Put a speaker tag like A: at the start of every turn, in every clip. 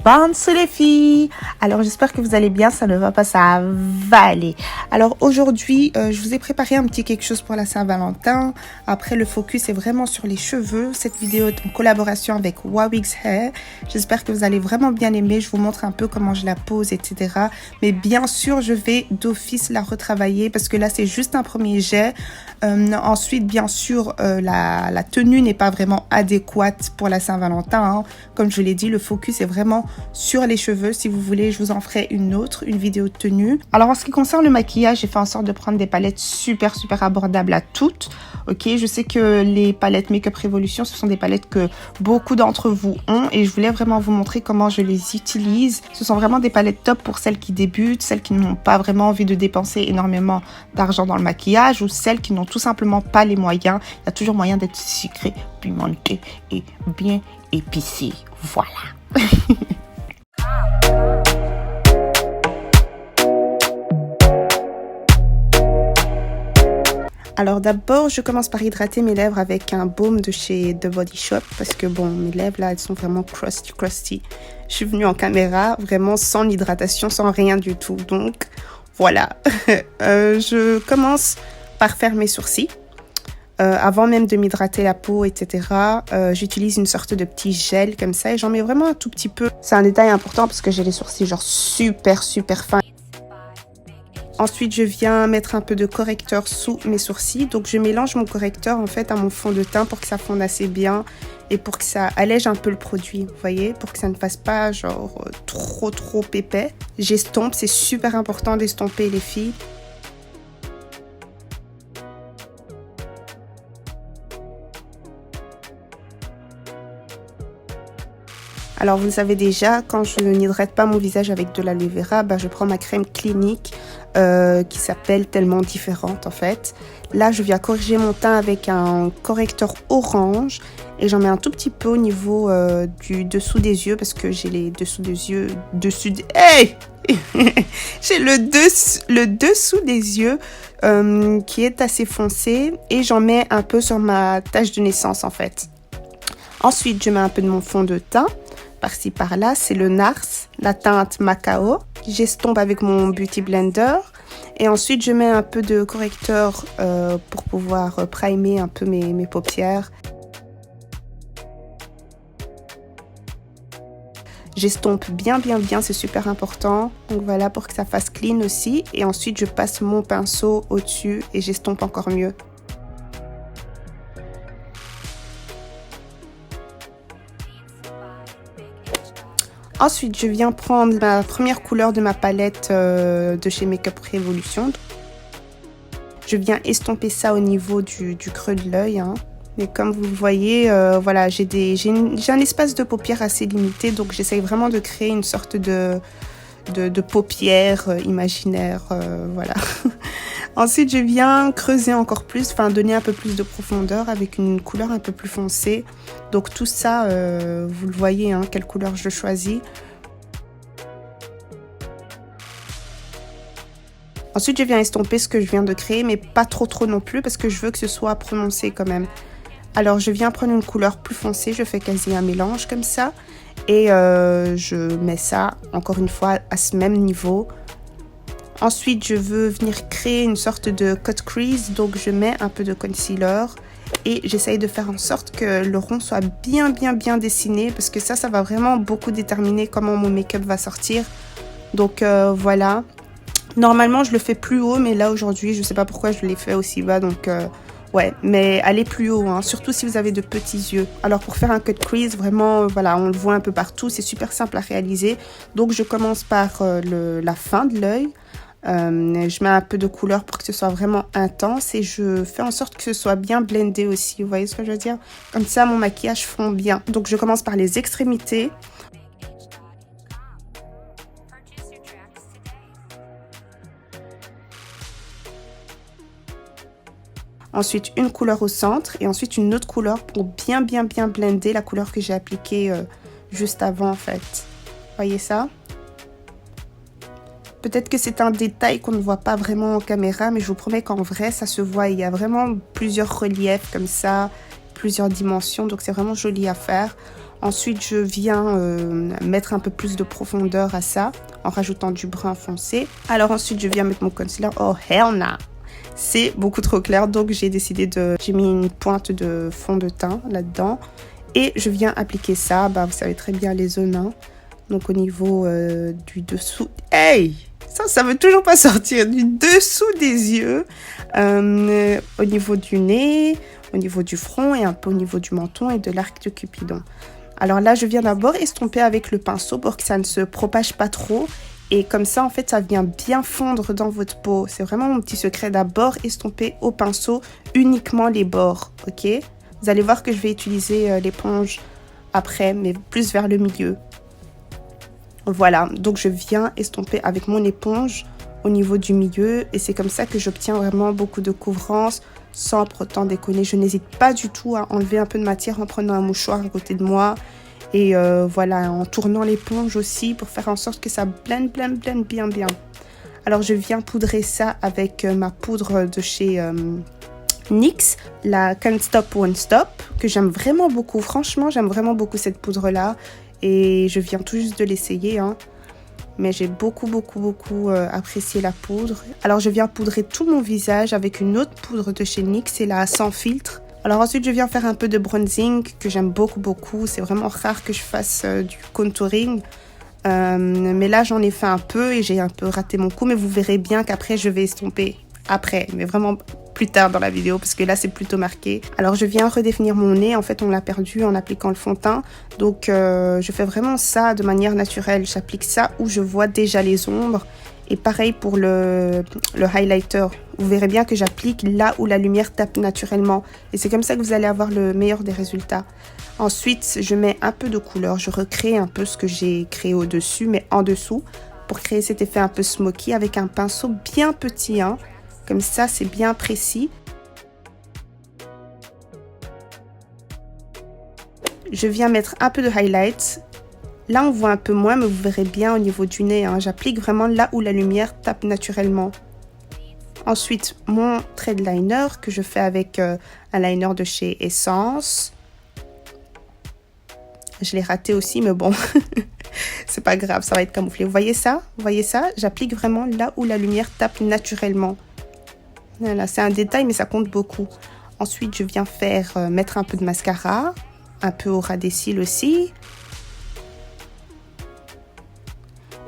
A: Bonsoir les filles. Alors j'espère que vous allez bien, ça ne va pas, ça va aller. Alors aujourd'hui, je vous ai préparé un petit quelque chose pour la Saint-Valentin. Après le focus est vraiment sur les cheveux. Cette vidéo est en collaboration avec Wawix Hair. J'espère que vous allez vraiment bien aimer. Je vous montre un peu comment je la pose, etc. Mais bien sûr, je vais d'office la retravailler parce que là c'est juste un premier jet. Ensuite, bien sûr, la tenue n'est pas vraiment adéquate pour la Saint-Valentin, hein. Comme je vous l'ai dit, le focus est vraiment sur les cheveux. Si vous voulez, je vous en ferai une vidéo de tenue. Alors, en ce qui concerne le maquillage, j'ai fait en sorte de prendre des palettes super abordables à toutes. Ok, je sais que les palettes Makeup Revolution, ce sont des palettes que beaucoup d'entre vous ont et je voulais vraiment vous montrer comment je les utilise. Ce sont vraiment des palettes top pour celles qui débutent, celles qui n'ont pas vraiment envie de dépenser énormément d'argent dans le maquillage ou celles qui n'ont tout simplement pas les moyens. Il y a toujours moyen d'être sucré, pimenté et bien épicé. Voilà. Alors d'abord, je commence par hydrater mes lèvres avec un baume de chez The Body Shop parce que bon, mes lèvres là, elles sont vraiment crusty. Je suis venue en caméra vraiment sans hydratation, sans rien du tout. Donc voilà, je commence par faire mes sourcils. Avant même de m'hydrater la peau, etc., j'utilise une sorte de petit gel comme ça et j'en mets vraiment un tout petit peu. C'est un détail important parce que j'ai les sourcils genre super fins. Ensuite, je viens mettre un peu de correcteur sous mes sourcils. Donc, je mélange mon correcteur en fait à mon fond de teint pour que ça fonde assez bien et pour que ça allège un peu le produit, vous voyez, pour que ça ne fasse pas genre trop épais. J'estompe, c'est super important d'estomper les filles. Alors, vous le savez déjà, quand je n'hydrate pas mon visage avec de l'aloe vera, je prends ma crème clinique qui s'appelle Tellement Différente en fait. Là, je viens corriger mon teint avec un correcteur orange et j'en mets un tout petit peu au niveau du dessous des yeux parce que j'ai les dessous des yeux... Hey j'ai le dessous des yeux qui est assez foncé et j'en mets un peu sur ma tache de naissance en fait. Ensuite, je mets un peu de mon fond de teint. Par-ci par-là, c'est le NARS, la teinte Macao. J'estompe avec mon Beauty Blender. Et ensuite, je mets un peu de correcteur pour pouvoir primer un peu mes paupières. J'estompe bien, c'est super important. Donc voilà, pour que ça fasse clean aussi. Et ensuite, je passe mon pinceau au-dessus et j'estompe encore mieux. Ensuite, je viens prendre la première couleur de ma palette de chez Makeup Revolution. Je viens estomper ça au niveau du creux de l'œil. Hein. Et comme vous voyez, voilà, j'ai un espace de paupières assez limité. Donc, j'essaye vraiment de créer une sorte de paupières imaginaires. Voilà. Ensuite, je viens creuser encore plus, enfin donner un peu plus de profondeur avec une couleur un peu plus foncée. Donc tout ça, vous le voyez, hein, quelle couleur je choisis. Ensuite, je viens estomper ce que je viens de créer, mais pas trop non plus parce que je veux que ce soit prononcé quand même. Alors, je viens prendre une couleur plus foncée, je fais quasi un mélange comme ça. Et je mets ça, encore une fois, à ce même niveau. Ensuite, je veux venir créer une sorte de cut crease, donc je mets un peu de concealer et j'essaye de faire en sorte que le rond soit bien dessiné parce que ça va vraiment beaucoup déterminer comment mon make-up va sortir. Donc voilà. Normalement, je le fais plus haut, mais là aujourd'hui, je sais pas pourquoi je l'ai fait aussi bas, donc ouais, mais allez plus haut, hein, surtout si vous avez de petits yeux. Alors pour faire un cut crease, vraiment, voilà, on le voit un peu partout, c'est super simple à réaliser. Donc je commence par la fin de l'œil. Je mets un peu de couleur pour que ce soit vraiment intense et je fais en sorte que ce soit bien blendé aussi, vous voyez ce que je veux dire? Comme ça, mon maquillage fond bien. Donc je commence par les extrémités. Ensuite, une couleur au centre et ensuite une autre couleur pour bien blender la couleur que j'ai appliquée juste avant en fait. Voyez ça? Peut-être que c'est un détail qu'on ne voit pas vraiment en caméra, mais je vous promets qu'en vrai, ça se voit. Il y a vraiment plusieurs reliefs comme ça, plusieurs dimensions, donc c'est vraiment joli à faire. Ensuite, je viens mettre un peu plus de profondeur à ça en rajoutant du brun foncé. Alors ensuite, je viens mettre mon concealer. Oh hell no! C'est beaucoup trop clair, donc j'ai décidé j'ai mis une pointe de fond de teint là-dedans. Et je viens appliquer ça, vous savez très bien les zones, hein. Donc au niveau du dessous. Hey! Ça veut toujours pas sortir. Du dessous des yeux, au niveau du nez, au niveau du front et un peu au niveau du menton et de l'arc de Cupidon. Alors là, je viens d'abord estomper avec le pinceau pour que ça ne se propage pas trop. Et comme ça, en fait, ça vient bien fondre dans votre peau. C'est vraiment mon petit secret. D'abord, estomper au pinceau uniquement les bords, ok? Vous allez voir que je vais utiliser l'éponge après, mais plus vers le milieu. Voilà, donc je viens estomper avec mon éponge au niveau du milieu. Et c'est comme ça que j'obtiens vraiment beaucoup de couvrance sans pour autant déconner. Je n'hésite pas du tout à enlever un peu de matière en prenant un mouchoir à côté de moi. Et voilà, en tournant l'éponge aussi pour faire en sorte que ça blende bien. Alors je viens poudrer ça avec ma poudre de chez NYX, la Can't Stop Won't Stop, que j'aime vraiment beaucoup. Franchement, j'aime vraiment beaucoup cette poudre-là. Et je viens tout juste de l'essayer, hein. Mais j'ai beaucoup apprécié la poudre. Alors je viens poudrer tout mon visage avec une autre poudre de chez NYX, c'est la Sans Filtre. Alors ensuite, je viens faire un peu de bronzing que j'aime beaucoup. C'est vraiment rare que je fasse du contouring. Mais là, j'en ai fait un peu et j'ai un peu raté mon coup. Mais vous verrez bien qu'après, je vais estomper. Après, mais vraiment plus tard dans la vidéo parce que là, c'est plutôt marqué. Alors, je viens redéfinir mon nez. En fait, on l'a perdu en appliquant le fond de teint. Donc, je fais vraiment ça de manière naturelle. J'applique ça où je vois déjà les ombres. Et pareil pour le highlighter. Vous verrez bien que j'applique là où la lumière tape naturellement. Et c'est comme ça que vous allez avoir le meilleur des résultats. Ensuite, je mets un peu de couleur. Je recrée un peu ce que j'ai créé au-dessus, mais en dessous. Pour créer cet effet un peu smoky avec un pinceau bien petit, hein. Comme ça, c'est bien précis. Je viens mettre un peu de highlight. Là, on voit un peu moins, mais vous verrez bien au niveau du nez, hein. J'applique vraiment là où la lumière tape naturellement. Ensuite, mon thread liner que je fais avec un liner de chez Essence. Je l'ai raté aussi, mais bon, c'est pas grave, ça va être camouflé. Vous voyez ça? Vous voyez ça? J'applique vraiment là où la lumière tape naturellement. Voilà, c'est un détail, mais ça compte beaucoup. Ensuite, je viens mettre un peu de mascara, un peu au ras des cils aussi.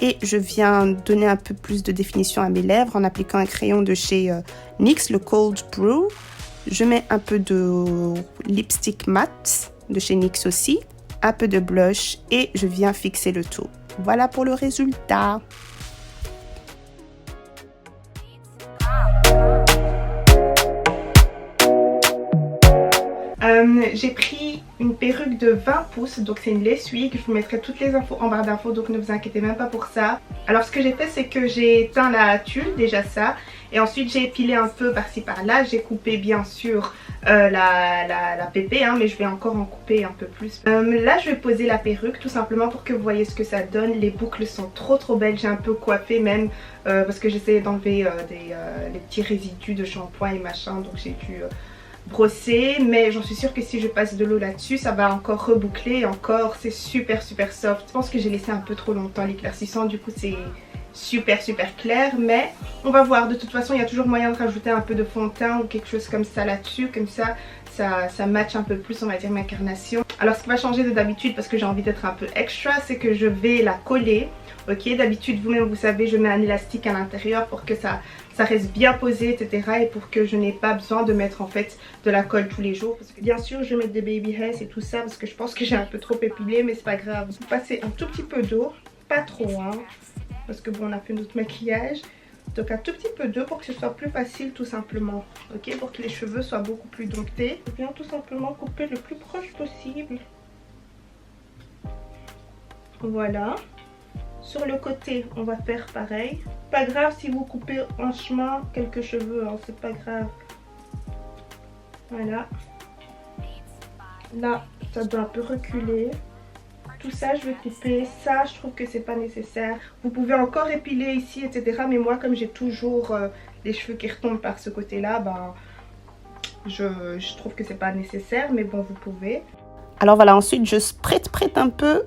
A: Et je viens donner un peu plus de définition à mes lèvres en appliquant un crayon de chez NYX, le Cold Brew. Je mets un peu de lipstick matte de chez NYX aussi, un peu de blush et je viens fixer le tout. Voilà pour le résultat. J'ai pris une perruque de 20 pouces, donc c'est une l'essuie-que je vous mettrai toutes les infos en barre d'infos, donc ne vous inquiétez même pas pour ça. Alors ce que j'ai fait, c'est que j'ai teint la tulle, déjà ça, et ensuite j'ai épilé un peu par-ci par-là. J'ai coupé bien sûr la pépé, hein, mais je vais encore en couper un peu plus. Là je vais poser la perruque tout simplement pour que vous voyez ce que ça donne. Les boucles sont trop belles, j'ai un peu coiffé même parce que j'essayais d'enlever les petits résidus de shampoing et machin, donc j'ai dû brosser, mais j'en suis sûre que si je passe de l'eau là-dessus, ça va encore reboucler, encore c'est super soft. Je pense que j'ai laissé un peu trop longtemps l'éclaircissant, du coup c'est super clair, mais on va voir. De toute façon, il y a toujours moyen de rajouter un peu de fond de teint ou quelque chose comme ça là-dessus, comme ça match un peu plus, on va dire, ma carnation. Alors ce qui va changer de d'habitude, parce que j'ai envie d'être un peu extra, c'est que je vais la coller. Ok, d'habitude vous-même vous savez, je mets un élastique à l'intérieur pour que ça reste bien posé, etc. Et pour que je n'ai pas besoin de mettre en fait de la colle tous les jours. Parce que bien sûr je vais mettre des baby hairs et tout ça parce que je pense que j'ai un peu trop épilé, mais c'est pas grave. Vous passez un tout petit peu d'eau, pas trop hein, parce que bon on a fait notre maquillage. Donc un tout petit peu d'eau pour que ce soit plus facile tout simplement. Ok, pour que les cheveux soient beaucoup plus domptés. Je viens tout simplement couper le plus proche possible. Voilà. Sur le côté, on va faire pareil. Pas grave si vous coupez en chemin quelques cheveux, hein, c'est pas grave. Voilà. Là, ça doit un peu reculer. Tout ça, je vais couper. Ça, je trouve que c'est pas nécessaire. Vous pouvez encore épiler ici, etc. Mais moi, comme j'ai toujours les cheveux qui retombent par ce côté-là, ben, je trouve que c'est pas nécessaire. Mais bon, vous pouvez. Alors voilà, ensuite je sprette un peu.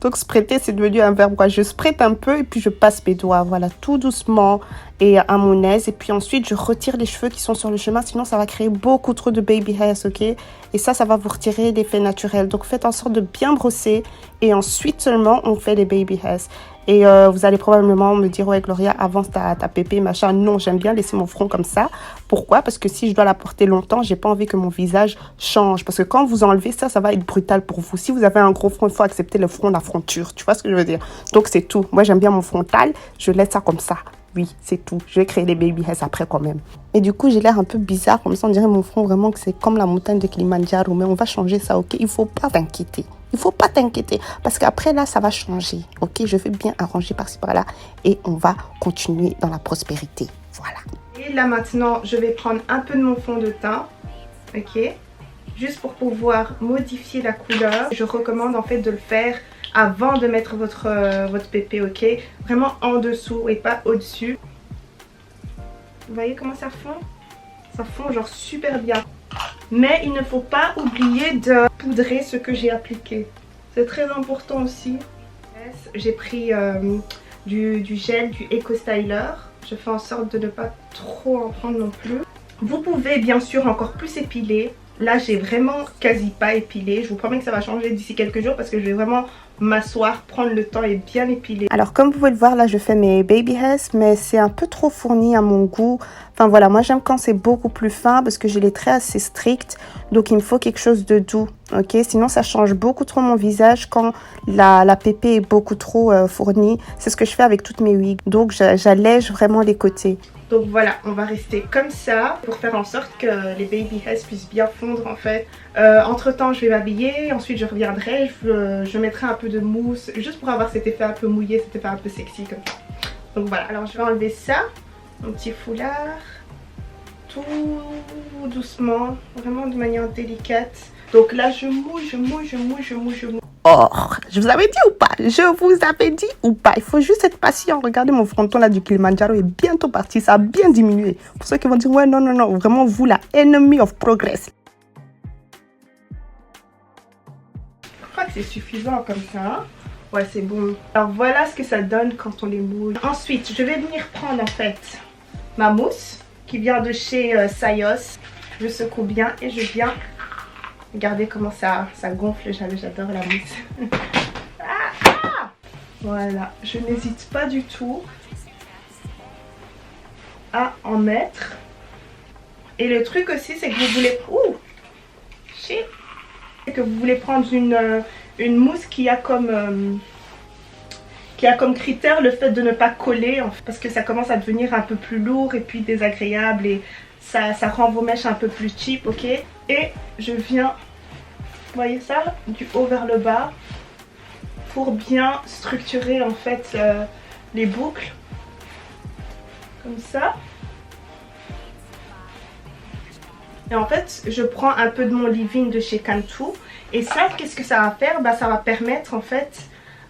A: Donc spreader c'est devenu un verbe quoi. Je sprette un peu et puis je passe mes doigts, voilà, tout doucement et à mon aise. Et puis ensuite je retire les cheveux qui sont sur le chemin, sinon ça va créer beaucoup trop de baby hairs, ok. Et ça va vous retirer l'effet naturel. Donc faites en sorte de bien brosser et ensuite seulement on fait les baby hairs. Et vous allez probablement me dire, ouais Gloria, avance ta pépé, machin. Non, j'aime bien laisser mon front comme ça. Pourquoi? Parce que si je dois la porter longtemps, j'ai pas envie que mon visage change. Parce que quand vous enlevez ça, ça va être brutal pour vous. Si vous avez un gros front, il faut accepter le front, la fronture. Tu vois ce que je veux dire? Donc c'est tout. Moi j'aime bien mon frontal, je laisse ça comme ça. Oui, c'est tout. Je vais créer des baby hairs après quand même. Et du coup, j'ai l'air un peu bizarre. Comme ça, on dirait mon front vraiment que c'est comme la montagne de Kilimanjaro. Mais on va changer ça, ok? Il faut pas t'inquiéter. Il faut pas t'inquiéter. Parce qu'après, là, ça va changer. Ok? Je vais bien arranger par-ci, par-là. Et on va continuer dans la prospérité. Voilà. Et là, maintenant, je vais prendre un peu de mon fond de teint. Ok? Juste pour pouvoir modifier la couleur. Je recommande en fait de le faire avant de mettre votre pépé, ok? Vraiment en dessous et pas au-dessus. Vous voyez comment ça fond? Ça fond genre super bien. Mais il ne faut pas oublier de poudrer ce que j'ai appliqué. C'est très important aussi. J'ai pris du gel, du Eco Styler. Je fais en sorte de ne pas trop en prendre non plus. Vous pouvez bien sûr encore plus épiler. Là, j'ai vraiment quasi pas épilé. Je vous promets que ça va changer d'ici quelques jours parce que je vais vraiment m'asseoir, prendre le temps et bien épiler. Alors, comme vous pouvez le voir, là, je fais mes baby hairs, mais c'est un peu trop fourni à mon goût. Enfin, voilà, moi, j'aime quand c'est beaucoup plus fin parce que j'ai les traits assez stricts. Donc, il me faut quelque chose de doux, ok? Sinon, ça change beaucoup trop mon visage quand la pépé est beaucoup trop fournie. C'est ce que je fais avec toutes mes wigs. Donc, j'allège vraiment les côtés. Donc voilà, on va rester comme ça pour faire en sorte que les baby hairs puissent bien fondre en fait. Entre temps je vais m'habiller, ensuite je reviendrai, je mettrai un peu de mousse juste pour avoir cet effet un peu mouillé, cet effet un peu sexy comme ça. Donc voilà, alors je vais enlever ça, mon petit foulard, tout doucement, vraiment de manière délicate. Donc là je mouille. Or, je vous avais dit ou pas? Je vous avais dit ou pas? Il faut juste être patient. Regardez mon fronton là du Kilimanjaro est bientôt parti. Ça a bien diminué. Pour ceux qui vont dire ouais non. Vraiment vous la enemy of progress. Je crois que c'est suffisant comme ça. Ouais c'est bon. Alors voilà ce que ça donne quand on les mouille. Ensuite je vais venir prendre en fait ma mousse qui vient de chez Sayos. Je secoue bien et je viens... Regardez comment ça gonfle, j'adore la mousse. Voilà, je n'hésite pas du tout à en mettre. Et le truc aussi, c'est que vous voulez... que vous voulez prendre une mousse qui a comme critère le fait de ne pas coller. Parce que ça commence à devenir un peu plus lourd et puis désagréable. Et ça rend vos mèches un peu plus cheap, ok? Et je viens, vous voyez ça, du haut vers le bas pour bien structurer en fait les boucles. Comme ça. Et en fait, je prends un peu de mon leave-in de chez Cantu. Et ça, qu'est-ce que ça va faire? Bah, ça va permettre en fait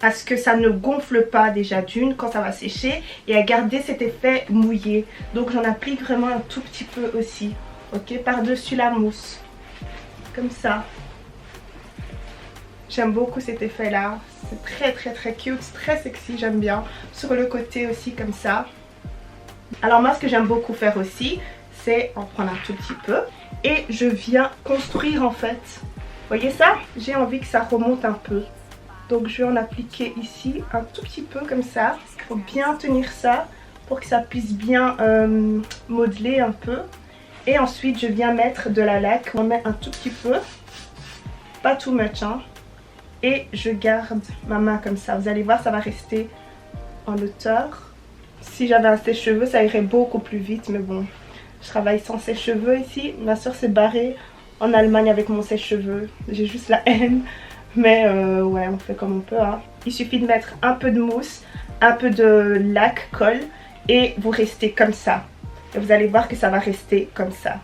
A: à ce que ça ne gonfle pas déjà d'une quand ça va sécher et à garder cet effet mouillé. Donc j'en applique vraiment un tout petit peu aussi, ok, par-dessus la mousse, comme ça. J'aime beaucoup cet effet là, c'est très cute, très sexy, j'aime bien. Sur le côté aussi comme ça. Alors moi ce que j'aime beaucoup faire aussi, c'est en prendre un tout petit peu et je viens construire en fait. Vous voyez ça? J'ai envie que ça remonte un peu. Donc je vais en appliquer ici un tout petit peu comme ça. Il faut bien tenir ça pour que ça puisse bien modeler un peu. Et ensuite je viens mettre de la laque. On met un tout petit peu. Pas too much hein. Et je garde ma main comme ça. Vous allez voir ça va rester en hauteur. Si j'avais un sèche-cheveux ça irait beaucoup plus vite. Mais bon, je travaille sans sèche-cheveux ici. Ma soeur s'est barrée en Allemagne avec mon sèche-cheveux. J'ai juste la haine. Mais ouais, on fait comme on peut hein. Il suffit de mettre un peu de mousse, un peu de laque, colle et vous restez comme ça. Et vous allez voir que ça va rester comme ça.